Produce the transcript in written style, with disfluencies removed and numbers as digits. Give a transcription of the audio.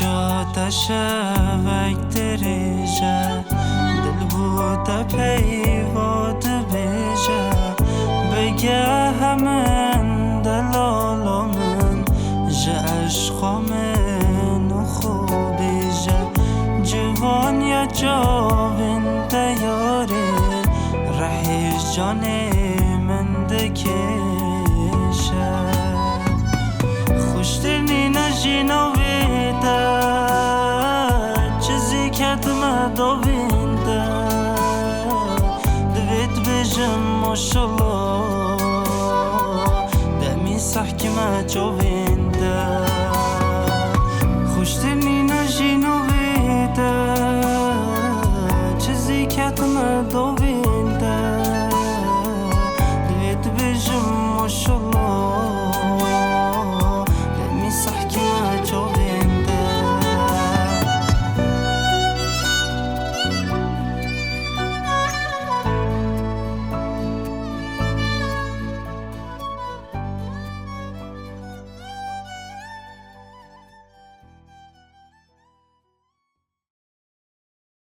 جاتش وکتریجه دل بوده پیواد بیجه بگه همین دلالامن جه عشقامن و خوبیجه جوان یا جاوین دیاره رحیش جانه من دکیشه خوشترنی نجینا ویده چیزی کتمه دوینده دوید بجم ماشالله دمی سحکمه جوینده